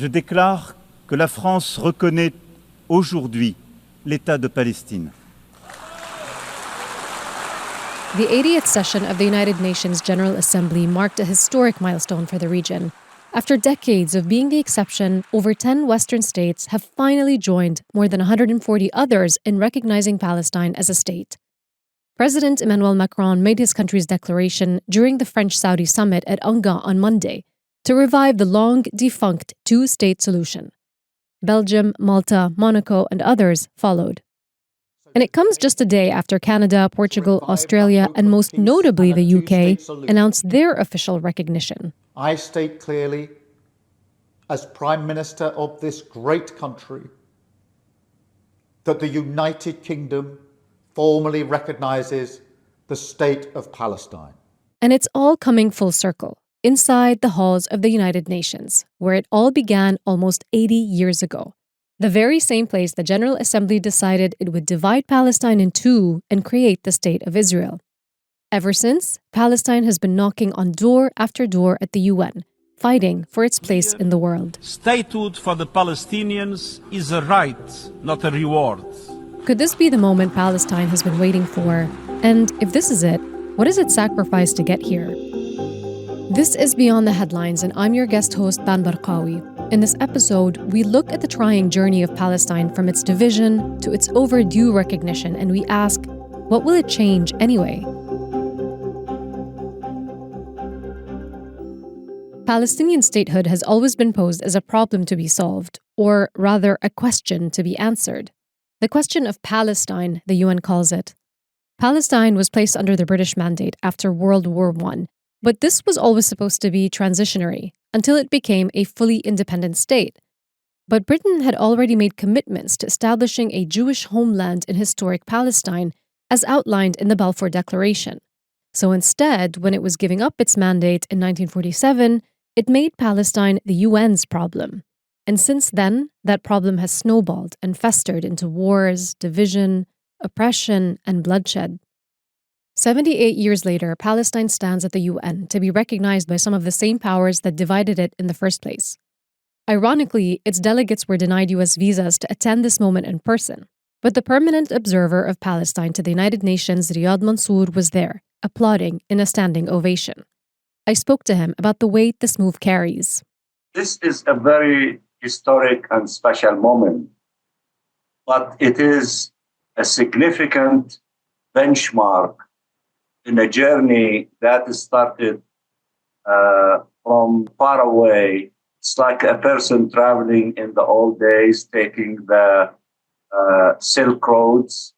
Je déclare que la France reconnaît aujourd'hui l'État de Palestine. The 80th session of the United Nations General Assembly marked a historic milestone for the region. After decades of being the exception, over 10 Western states have finally joined more than 140 others in recognizing Palestine as a state. President Emmanuel Macron made his country's declaration during the French-Saudi summit at UNGA on Monday to revive the long-defunct two-state solution. Belgium, Malta, Monaco, and others followed. And it comes just a day after Canada, Portugal, Australia, and most notably the UK announced their official recognition. I state clearly, as Prime Minister of this great country, that the United Kingdom formally recognizes the state of Palestine. And it's all coming full circle, inside the halls of the United Nations, where it all began almost 80 years ago. The very same place the General Assembly decided it would divide Palestine in two and create the State of Israel. Ever since, Palestine has been knocking on door after door at the UN, fighting for its place in the world. Statehood for the Palestinians is a right, not a reward. Could this be the moment Palestine has been waiting for? And if this is it, what does it sacrifice to get here? This is Beyond the Headlines, and I'm your guest host, Ban Barqawi. In this episode, we look at the trying journey of Palestine from its division to its overdue recognition, and we ask, what will it change anyway? Palestinian statehood has always been posed as a problem to be solved, or rather a question to be answered. The question of Palestine, the UN calls it. Palestine was placed under the British mandate after World War I, but this was always supposed to be transitionary until it became a fully independent state. But Britain had already made commitments to establishing a Jewish homeland in historic Palestine, as outlined in the Balfour Declaration. So instead, when it was giving up its mandate in 1947, it made Palestine the UN's problem. And since then, that problem has snowballed and festered into wars, division, oppression, and bloodshed. 78 years later, Palestine stands at the UN to be recognized by some of the same powers that divided it in the first place. Ironically, its delegates were denied US visas to attend this moment in person. But the permanent observer of Palestine to the United Nations, Riyad Mansour, was there, applauding in a standing ovation. I spoke to him about the weight this move carries. This is a very historic and special moment, but it is a significant benchmark in a journey that started from far away. It's like a person traveling in the old days, taking the Silk Roads,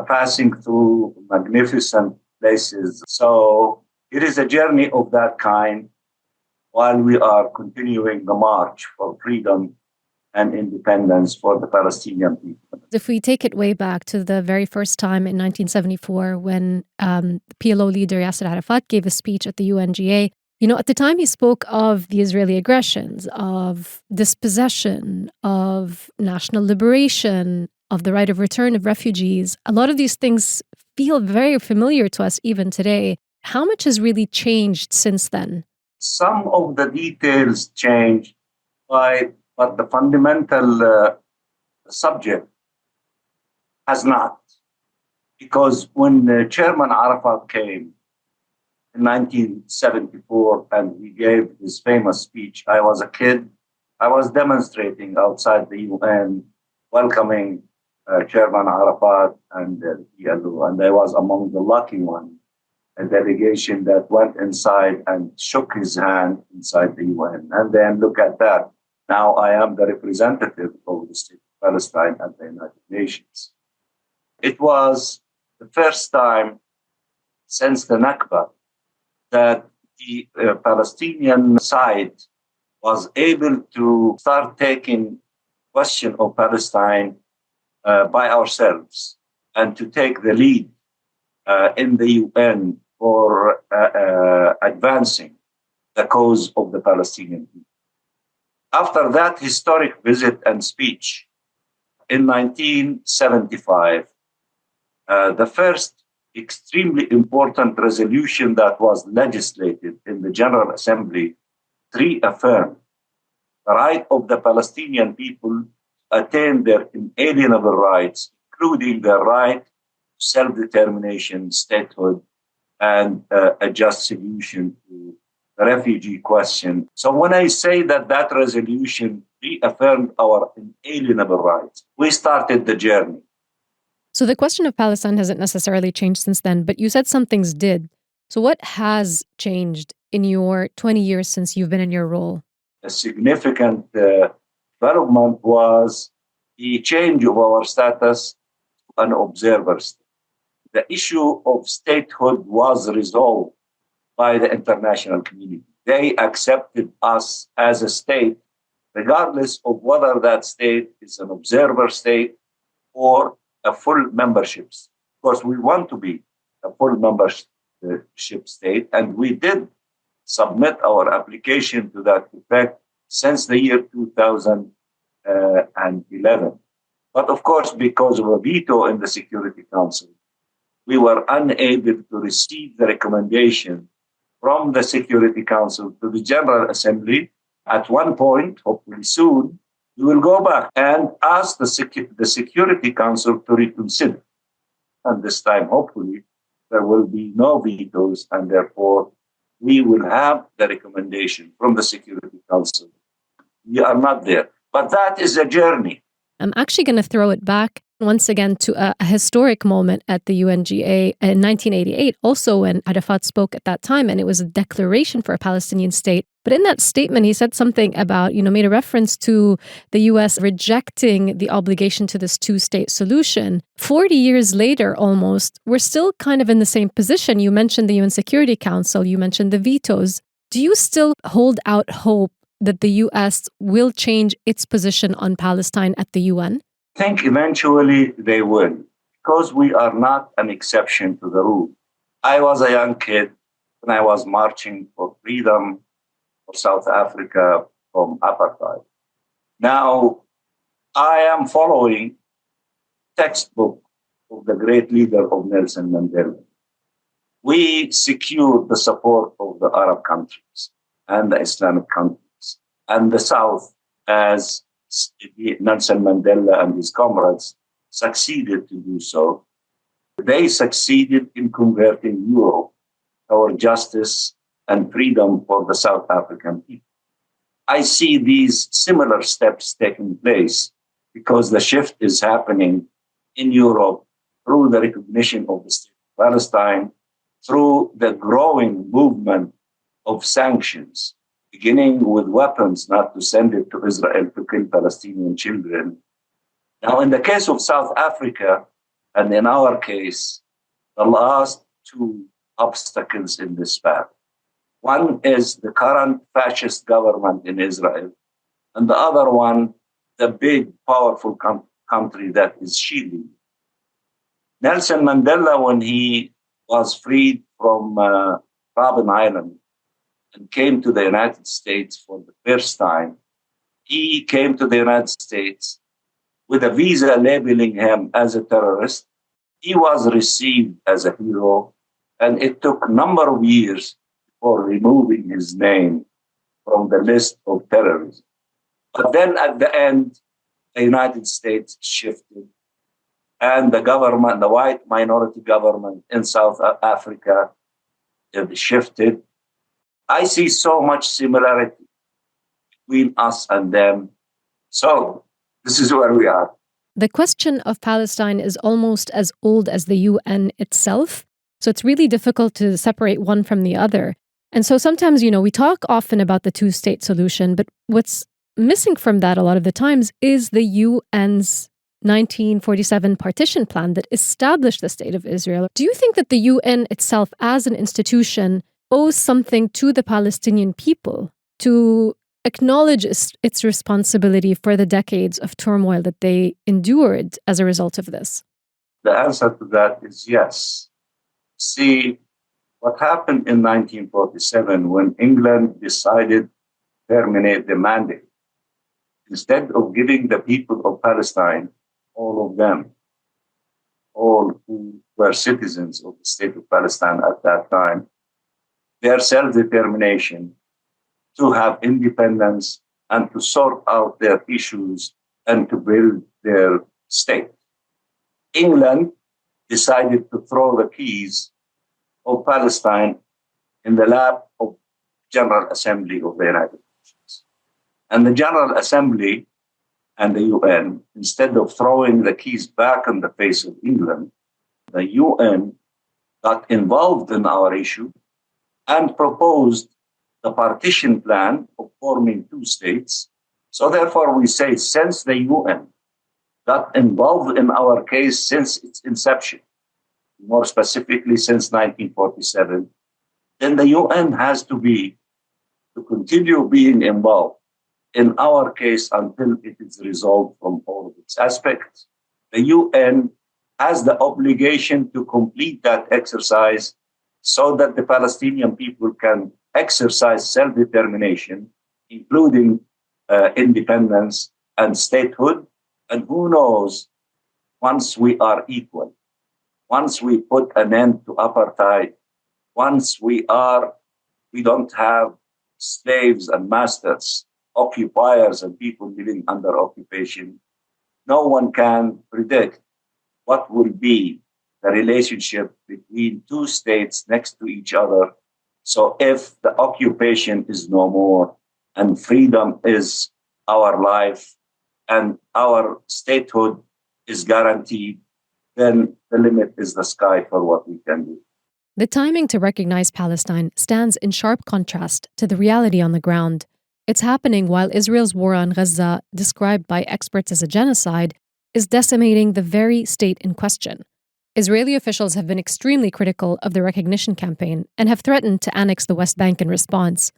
passing through magnificent places. So it is a journey of that kind while we are continuing the march for freedom and independence for the Palestinian people. If we take it way back to the very first time in 1974 when PLO leader Yasser Arafat gave a speech at the UNGA, at the time he spoke of the Israeli aggressions, of dispossession, of national liberation, of the right of return of refugees. A lot of these things feel very familiar to us even today. How much has really changed since then? Some of the details changed, but the fundamental subject has not. Because when Chairman Arafat came in 1974 and he gave his famous speech, I was a kid. I was demonstrating outside the UN, welcoming Chairman Arafat and the PLO, and I was among the lucky ones. A delegation that went inside and shook his hand inside the UN. And then look at that. Now I am the representative of the state of Palestine at the United Nations. It was the first time since the Nakba that the Palestinian side was able to start taking question of Palestine by ourselves and to take the lead in the UN for advancing the cause of the Palestinian people. After that historic visit and speech in 1975, the first extremely important resolution that was legislated in the General Assembly reaffirmed the right of the Palestinian people to attain their inalienable rights, including their right to self-determination, statehood, and a just solution to the refugee question. So when I say that that resolution reaffirmed our inalienable rights, we started the journey. So the question of Palestine hasn't necessarily changed since then, but you said some things did. So what has changed in your 20 years since you've been in your role? A significant development was the change of our status to an observer state. The issue of statehood was resolved by the international community. They accepted us as a state, regardless of whether that state is an observer state or a full membership. Of course, we want to be a full membership state, and we did submit our application to that effect since the year 2011. But of course, because of a veto in the Security Council, we were unable to receive the recommendation from the Security Council to the General Assembly. At one point, hopefully soon, we will go back and ask the Security Council to reconsider. And this time, hopefully, there will be no vetoes, and therefore we will have the recommendation from the Security Council. We are not there. But that is a journey. I'm actually going to throw it back once again to a historic moment at the UNGA in 1988, also when Arafat spoke at that time, and it was a declaration for a Palestinian state. But in that statement, he said something about, made a reference to the U.S. rejecting the obligation to this two-state solution. 40 years later, almost, we're still kind of in the same position. You mentioned the UN Security Council, you mentioned the vetoes. Do you still hold out hope that the U.S. will change its position on Palestine at the UN? I think eventually they will, because we are not an exception to the rule. I was a young kid when I was marching for freedom for South Africa from apartheid. Now, I am following textbook of the great leader of Nelson Mandela. We secured the support of the Arab countries and the Islamic countries and the South, as Nelson Mandela and his comrades succeeded to do so. They succeeded in converting Europe toward justice and freedom for the South African people. I see these similar steps taking place because the shift is happening in Europe through the recognition of the state of Palestine, through the growing movement of sanctions, beginning with weapons, not to send it to Israel to kill Palestinian children. Now, in the case of South Africa, and in our case, the last two obstacles in this path. One is the current fascist government in Israel, and the other one, the big, powerful country that is shielding. Nelson Mandela, when he was freed from Robben Island, and came to the United States for the first time, he came to the United States with a visa labeling him as a terrorist. He was received as a hero, and it took a number of years for removing his name from the list of terrorism. But then at the end, the United States shifted, and the government, the white minority government in South Africa, shifted. I see so much similarity between us and them. So this is where we are. The question of Palestine is almost as old as the UN itself. So it's really difficult to separate one from the other. And so sometimes, we talk often about the two-state solution, but what's missing from that a lot of the times is the UN's 1947 partition plan that established the state of Israel. Do you think that the UN itself as an institution owes something to the Palestinian people to acknowledge its responsibility for the decades of turmoil that they endured as a result of this? The answer to that is yes. See, what happened in 1947 when England decided to terminate the mandate, instead of giving the people of Palestine, all of them, all who were citizens of the state of Palestine at that time, their self-determination to have independence and to sort out their issues and to build their state. England decided to throw the keys of Palestine in the lap of General Assembly of the United Nations. And the General Assembly and the UN, instead of throwing the keys back in the face of England, the UN got involved in our issue and proposed the partition plan of forming two states. So therefore we say, since the UN got involved in our case since its inception, more specifically since 1947, then the UN has to continue being involved in our case until it is resolved from all of its aspects. The UN has the obligation to complete that exercise so that the Palestinian people can exercise self-determination, including independence and statehood. And who knows, once we are equal, once we put an end to apartheid, once we don't have slaves and masters, occupiers and people living under occupation, no one can predict what will be the relationship between two states next to each other. So if the occupation is no more and freedom is our life and our statehood is guaranteed, then the limit is the sky for what we can do. The timing to recognize Palestine stands in sharp contrast to the reality on the ground. It's happening while Israel's war on Gaza, described by experts as a genocide, is decimating the very state in question. Israeli officials have been extremely critical of the recognition campaign and have threatened to annex the West Bank in response.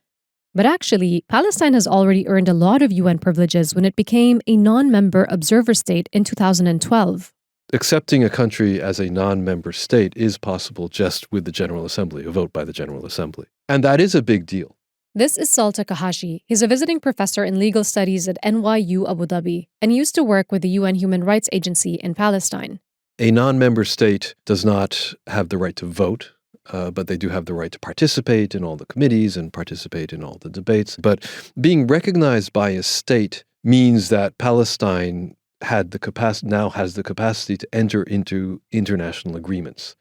But actually, Palestine has already earned a lot of UN privileges when it became a non-member observer state in 2012. Accepting a country as a non-member state is possible just with the General Assembly, a vote by the General Assembly. And that is a big deal. This is Salta Kahashi. He's a visiting professor in legal studies at NYU Abu Dhabi, and he used to work with the UN Human Rights Agency in Palestine. A non-member state does not have the right to vote, but they do have the right to participate in all the committees and participate in all the debates. But being recognized by a state means that Palestine now has the capacity to enter into international agreements,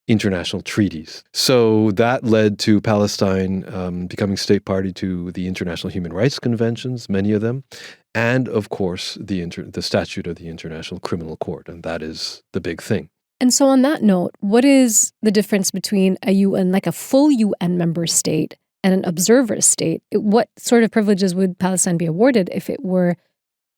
international treaties. So that led to Palestine becoming state party to the International Human Rights Conventions, many of them, and of course the statute of the International Criminal Court, and that is the big thing. And so on that note, what is the difference between a UN, like a full UN member state, and an observer state? What sort of privileges would Palestine be awarded if it were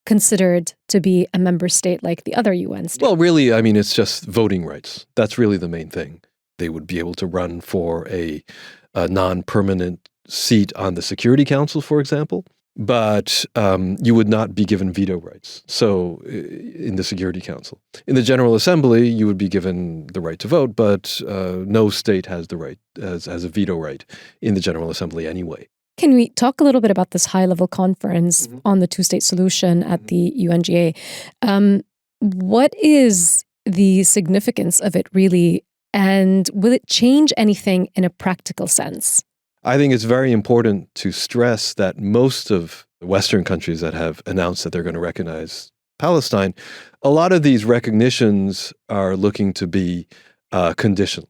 considered to be a member state like the other UN states? Well, really, I mean, it's just voting rights. That's really the main thing. They would be able to run for a non-permanent seat on the Security Council, for example, but you would not be given veto rights. So in the Security Council. In the General Assembly, you would be given the right to vote, but no state has the right, has a veto right in the General Assembly anyway. Can we talk a little bit about this high-level conference on the two-state solution at the UNGA? What is the significance of it really, and will it change anything in a practical sense? I think it's very important to stress that most of the Western countries that have announced that they're going to recognize Palestine, a lot of these recognitions are looking to be conditional.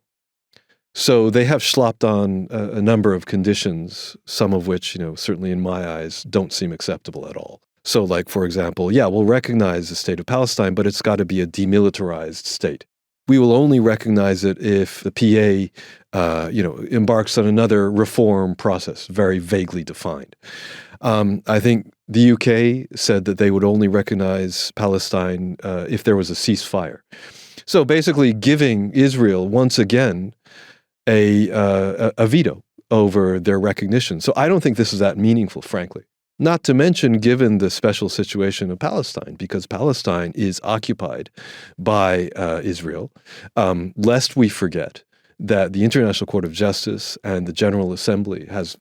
So they have slopped on a number of conditions, some of which, certainly in my eyes, don't seem acceptable at all. So like, for example, we'll recognize the state of Palestine, but it's got to be a demilitarized state. We will only recognize it if the PA, embarks on another reform process, very vaguely defined. I think the UK said that they would only recognize Palestine if there was a ceasefire. So basically giving Israel, once again, a veto over their recognition. So I don't think this is that meaningful, frankly. Not to mention, given the special situation of Palestine, because Palestine is occupied by Israel, lest we forget that the International Court of Justice and the General Assembly have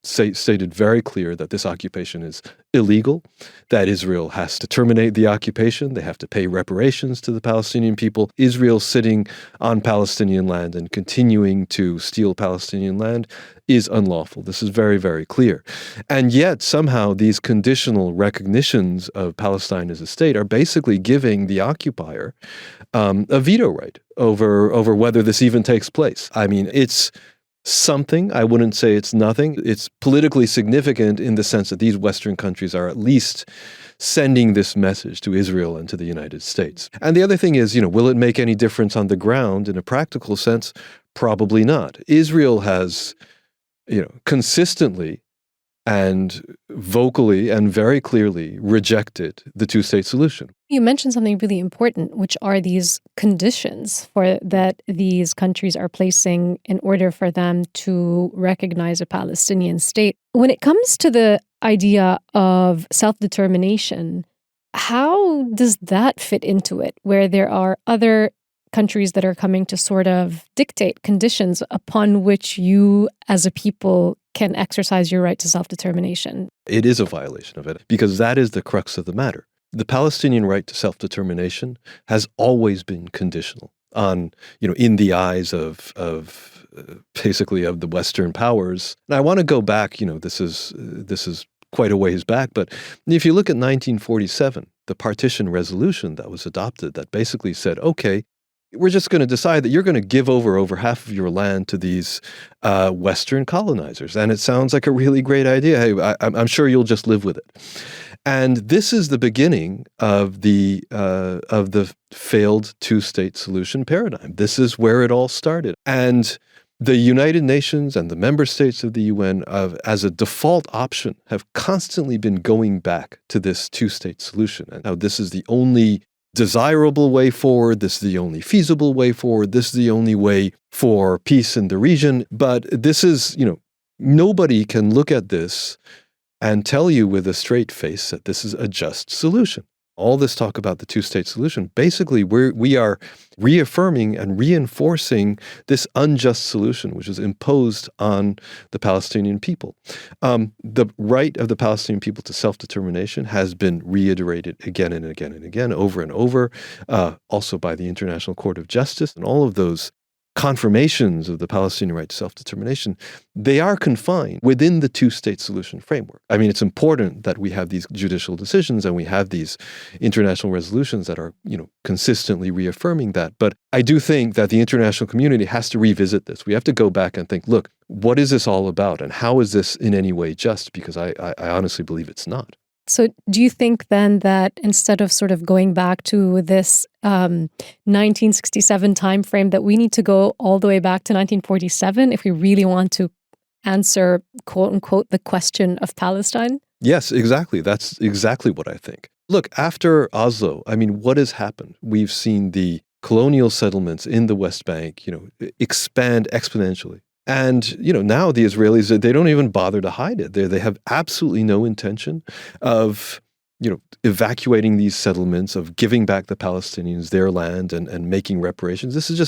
stated very clear that this occupation is illegal, that Israel has to terminate the occupation, they have to pay reparations to the Palestinian people. Israel sitting on Palestinian land and continuing to steal Palestinian land is unlawful. This is very, very clear. And yet, somehow, these conditional recognitions of Palestine as a state are basically giving the occupier a veto right over whether this even takes place. I mean, it's something. I wouldn't say it's nothing. It's politically significant in the sense that these Western countries are at least sending this message to Israel and to the United States. And the other thing is, will it make any difference on the ground in a practical sense? Probably not. Israel has, consistently and vocally and very clearly rejected the two-state solution. You mentioned something really important, which are these conditions that these countries are placing in order for them to recognize a Palestinian state. When it comes to the idea of self-determination, how does that fit into it, where there are other countries that are coming to sort of dictate conditions upon which you as a people can exercise your right to self-determination? It is a violation of it, because that is the crux of the matter. The Palestinian right to self-determination has always been conditional on, in the eyes of basically of the Western powers. And I want to go back, this is quite a ways back, but if you look at 1947, the partition resolution that was adopted that basically said, okay, we're just going to decide that you're going to give over half of your land to these Western colonizers. And it sounds like a really great idea. Hey, I'm sure you'll just live with it. And this is the beginning of the failed two-state solution paradigm. This is where it all started. And the United Nations and the member states of the UN, as a default option, have constantly been going back to this two-state solution. And now this is the only desirable way forward. This is the only feasible way forward. This is the only way for peace in the region. But this is, nobody can look at this and tell you with a straight face that this is a just solution. All this talk about the two-state solution, basically we are reaffirming and reinforcing this unjust solution, which is imposed on the Palestinian people. The right of the Palestinian people to self-determination has been reiterated again and again and again, over and over, also by the International Court of Justice, and all of those confirmations of the Palestinian right to self-determination, they are confined within the two-state solution framework. I mean, it's important that we have these judicial decisions and we have these international resolutions that are, consistently reaffirming that. But I do think that the international community has to revisit this. We have to go back and think, look, what is this all about? And how is this in any way just? Because I honestly believe it's not. So do you think then that instead of sort of going back to this 1967 timeframe, that we need to go all the way back to 1947 if we really want to answer, quote unquote, the question of Palestine? Yes, exactly. That's exactly what I think. Look, after Oslo, what has happened? We've seen the colonial settlements in the West Bank, expand exponentially. And, now the Israelis, they don't even bother to hide it. They have absolutely no intention of, evacuating these settlements, of giving back the Palestinians their land and making reparations. This is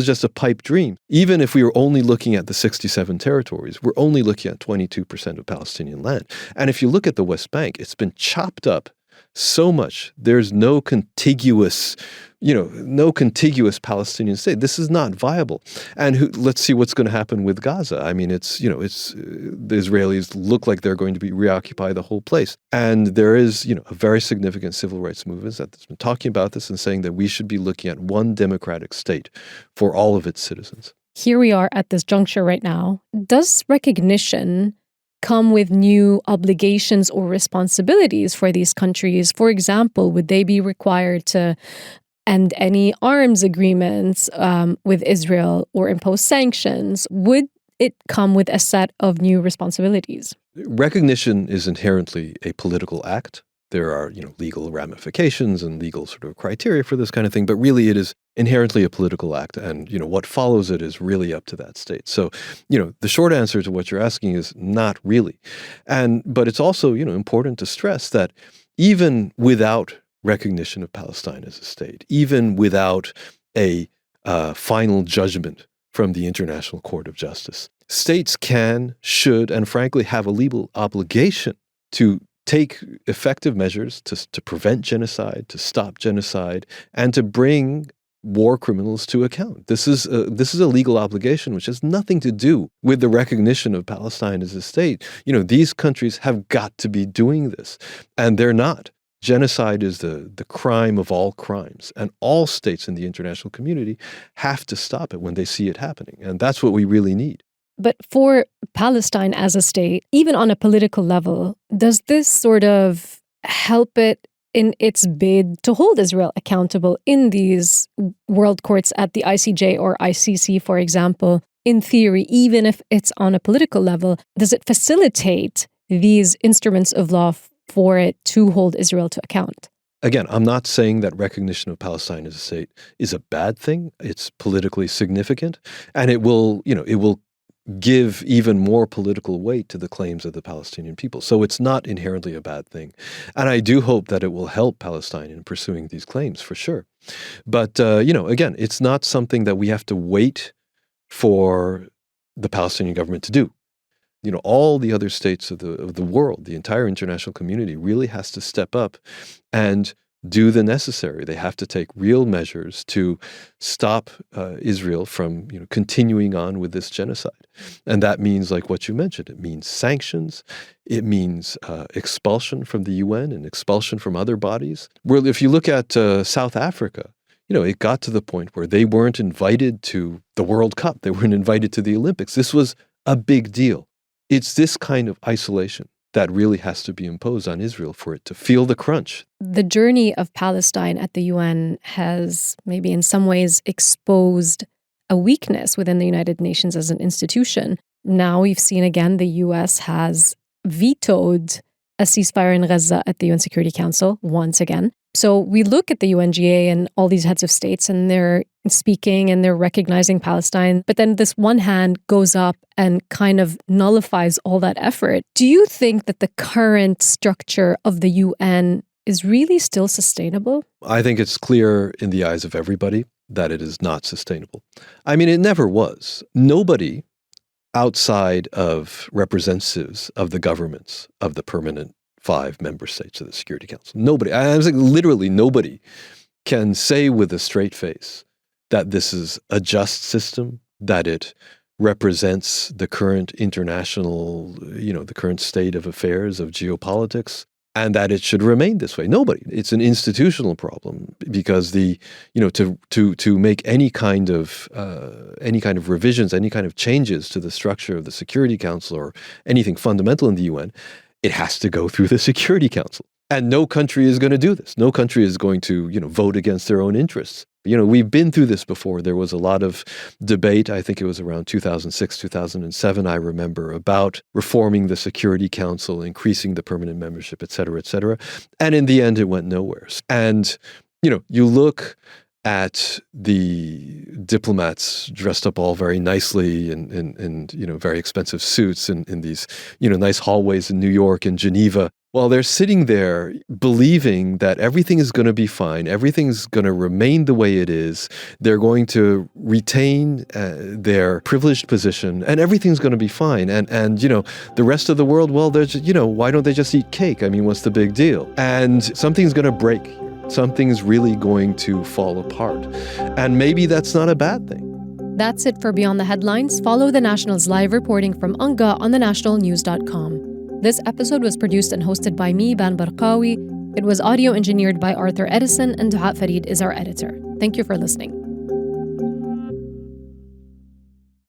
just a pipe dream. Even if we were only looking at the 67 territories, we're only looking at 22% of Palestinian land. And if you look at the West Bank, it's been chopped up so much. There's no contiguous Palestinian state. This is not viable. And let's see what's going to happen with Gaza. The Israelis look like they're going to reoccupy the whole place. And there is, a very significant civil rights movement that's been talking about this and saying that we should be looking at one democratic state for all of its citizens. Here we are at this juncture right now. Does recognition come with new obligations or responsibilities for these countries? For example, would they be required to end any arms agreements with Israel or impose sanctions? Would it come with a set of new responsibilities? Recognition is inherently a political act. There are, legal ramifications and legal sort of criteria for this kind of thing, but really it is inherently a political act. And, what follows it is really up to that state. So, the short answer to what you're asking is not really. But it's also, important to stress that even without recognition of Palestine as a state, even without a final judgment from the International Court of Justice, states can, should, and frankly have a legal obligation to take effective measures to prevent genocide, to stop genocide, and to bring war criminals to account. This is a legal obligation which has nothing to do with the recognition of Palestine as a state. These countries have got to be doing this, and they're not. Genocide is the crime of all crimes, and all states in the international community have to stop it when they see it happening, and that's what we really need. But for Palestine as a state, even on a political level, does this sort of help it in its bid to hold Israel accountable in these world courts at the ICJ or ICC, for example? In theory, even if it's on a political level, does it facilitate these instruments of law for it to hold Israel to account? Again, I'm not saying that recognition of Palestine as a state is a bad thing. It's politically significant, and it will give even more political weight to the claims of the Palestinian people. So it's not inherently a bad thing. And I do hope that it will help Palestine in pursuing these claims, for sure. But, again, it's not something that we have to wait for the Palestinian government to do. All the other states of the world, the entire international community really has to step up and do the necessary. They have to take real measures to stop Israel from continuing on with this genocide. And that means, like what you mentioned, it means sanctions, it means expulsion from the UN and expulsion from other bodies. Well, if you look at South Africa, it got to the point where they weren't invited to the World Cup. They weren't invited to the Olympics. This was a big deal. It's this kind of isolation that really has to be imposed on Israel for it to feel the crunch. The journey of Palestine at the UN has maybe in some ways exposed a weakness within the United Nations as an institution. Now we've seen again the US has vetoed a ceasefire in Gaza at the UN Security Council once again. So we look at the UNGA and all these heads of states and they're speaking and they're recognizing Palestine, but then this one hand goes up and kind of nullifies all that effort. Do you think that the current structure of the UN is really still sustainable? I think it's clear in the eyes of everybody that it is not sustainable. I mean, it never was. Nobody outside of representatives of the governments of the permanent 5 member states of the Security Council. Nobody, I was like, literally nobody can say with a straight face that this is a just system, that it represents the current international, the current state of affairs, of geopolitics, and that it should remain this way. Nobody. It's an institutional problem because to make any kind of revisions, any kind of changes to the structure of the Security Council or anything fundamental in the UN, it has to go through the Security Council. And no country is going to do this. No country is going to, vote against their own interests. We've been through this before. There was a lot of debate, I think it was around 2006, 2007, I remember, about reforming the Security Council, increasing the permanent membership, et cetera, et cetera. And in the end, it went nowhere. And, you look at the diplomats dressed up all very nicely in very expensive suits in these, nice hallways in New York and Geneva, while they're sitting there believing that everything is going to be fine, everything's going to remain the way it is, they're going to retain their privileged position, and everything's going to be fine. And the rest of the world, well, there's, why don't they just eat cake? I mean, what's the big deal? And something's going to break here. Something's really going to fall apart. And maybe that's not a bad thing. That's it for Beyond the Headlines. Follow the National's live reporting from UNGA on thenationalnews.com. This episode was produced and hosted by me, Ban Barqawi. It was audio engineered by Arthur Edison, and Duha Farid is our editor. Thank you for listening.